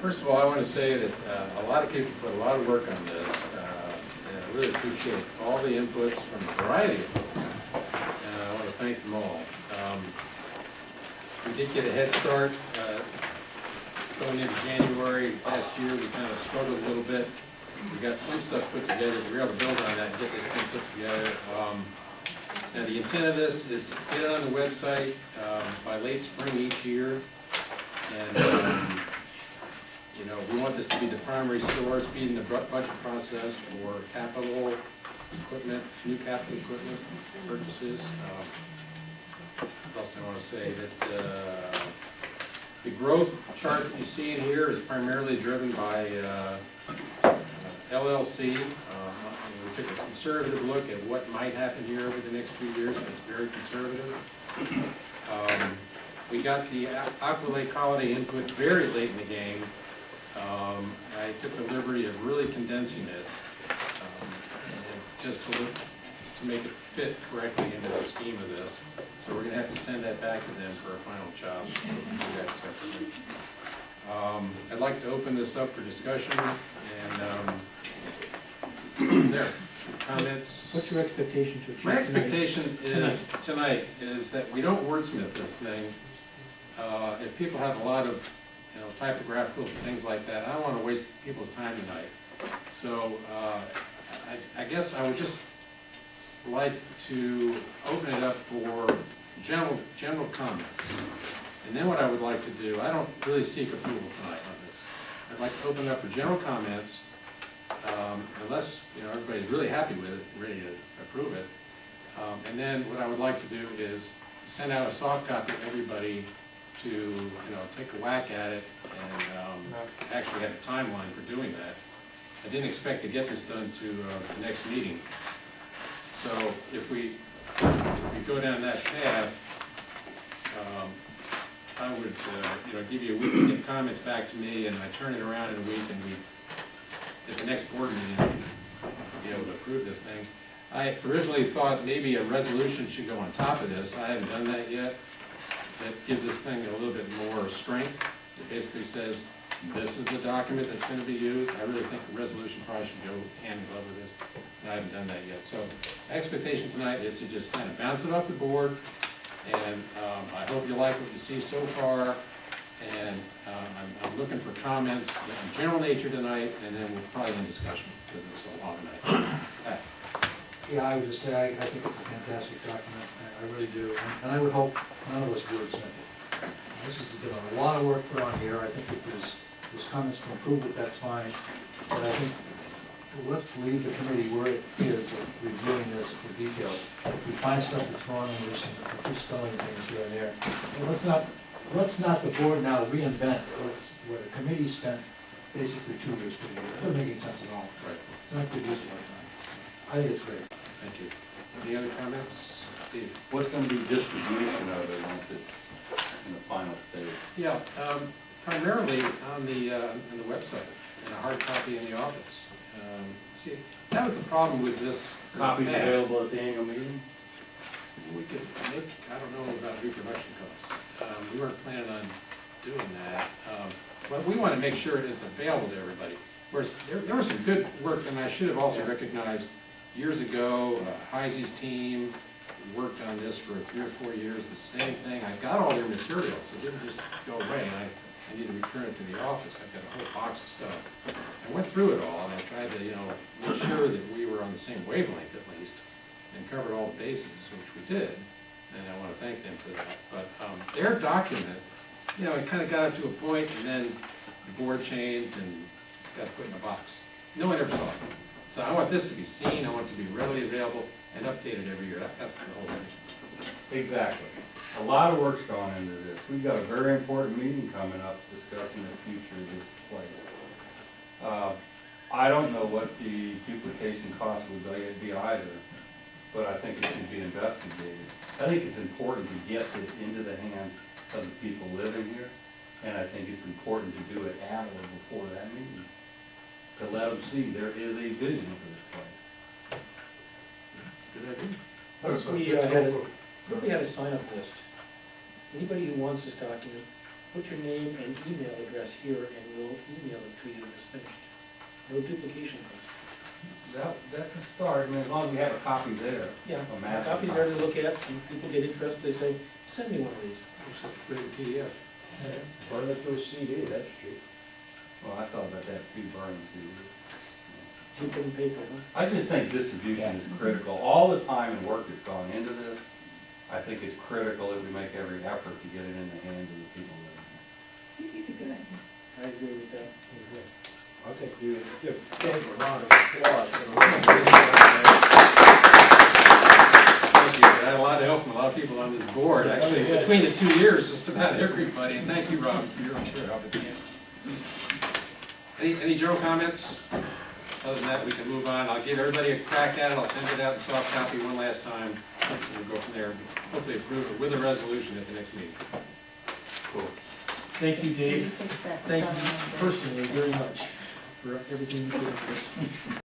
First of all, I want to say that a lot of people put a lot of work on this, and I really appreciate all the inputs from a variety of folks, and I want to thank them all. We did get a head start going into January last year. We kind of struggled a little bit. We got some stuff put together. We were able to build on that and get this thing put together. Now the intent of this is to get it on the website by late spring each year, and you know, we want this to be the primary source, speeding the budget process for capital equipment, new capital equipment purchases. What else do I want to say? That the growth chart that you see in here is primarily driven by LLC. We took a conservative look at what might happen here over the next few years, and it's very conservative. We got the Aqua Lake Holiday input very late in the game. I took the liberty of really condensing it, just to make it fit correctly into the scheme of this. So we're going to have to send that back to them for a final job. We'll do that separately. I'd like to open this up for discussion, and there, comments. What's your expectation to achieve? My expectation is tonight is that we don't wordsmith this thing. If people have a lot of typographicals and things like that, I don't want to waste people's time tonight. So I guess I would just like to open it up for general comments. And then what I would like to do, I don't really seek approval tonight on this. I'd like to open it up for general comments, unless everybody's really happy with it, ready to approve it. And then what I would like to do is send out a soft copy to everybody to take a whack at it, and actually have a timeline for doing that. I didn't expect to get this done to the next meeting. So if we go down that path, I would give you a week to get comments back to me, and I turn it around in a week, and we at the next board meeting be able to approve this thing. I originally thought maybe a resolution should go on top of this. I haven't done that yet. That gives this thing a little bit more strength. It basically says this is the document that's going to be used. I really think the resolution probably should go hand in glove with this, and I haven't done that yet. So expectation tonight is to just kind of bounce it off the board, and I hope you like what you see so far, and I'm looking for comments in general nature tonight, and then we'll probably end discussion because it's so long tonight. Yeah, I would just say I think it's a fantastic document. I really do, and I would hope none of us wordsmith it. This has been a lot of work put on here. I think if there's comments to improve it, that's fine. But I think let's leave the committee where it is of reviewing this for details. If we find stuff that's wrong and there's some spelling things here and there, well, let's not the board now reinvent what a committee spent basically 2 years to do. It doesn't make any sense at all. Right. It's not good use of our time. I think it's great. Thank you. Any other comments? Steve? What's going to be distribution of it once it's in the final stage? Yeah, primarily on the website, and a hard copy in the office. See, that was the problem with this. Copies available at the annual meeting? We could make, I don't know about reproduction costs. We weren't planning on doing that. But we want to make sure it is available to everybody. Whereas there was some good work, and I should have also recognized years ago, Heisey's team worked on this for 3 or 4 years, the same thing. I got all their materials. It didn't just go away, and I need to return it to the office. I've got a whole box of stuff. I went through it all, and I tried to, make sure that we were on the same wavelength at least, and covered all the bases, which we did, and I want to thank them for that. But their document, it kind of got up to a point, and then the board changed and got put in a box. No one ever saw it. So I want this to be seen, I want it to be readily available and updated every year. That's the whole thing. Exactly. A lot of work's gone into this. We've got a very important meeting coming up discussing the future of this place. I don't know what the duplication cost would be either, but I think it should be investigated. I think it's important to get this into the hands of the people living here, and I think it's important to do it at or before that meeting, to let them see there is a vision for this place. Good idea. What if we had a sign-up list? Anybody who wants this document put your name and email address here, and we'll email it to you when it's finished. No duplication of this. That's a start, I mean, as long as we have a copy there. Yeah, A master copies there to look at, and people get interested, they say, send me one of these. Just have to put it in PDF. Burn it to a CD, that's cheap. Well, I thought about that too, burning too. Cheaper than paper, huh? I just think distribution is critical. All the time and work that's gone into this, I think it's critical that we make every effort to get it in the hands of the people living CD's a good idea. I agree with that. I'll take you, give Dave a round of applause for the Thank you. I had a lot of help from a lot of people on this board, actually, between the 2 years, just about everybody. And thank you, Rob, for your help at the end. Any general comments? Other than that, we can move on. I'll give everybody a crack at it. I'll send it out in soft copy one last time. And we'll go from there. Hopefully approve it with a resolution at the next meeting. Cool. Thank you, Did you Dave. fix that Thank stuff you on there? personally very much for everything you did for us.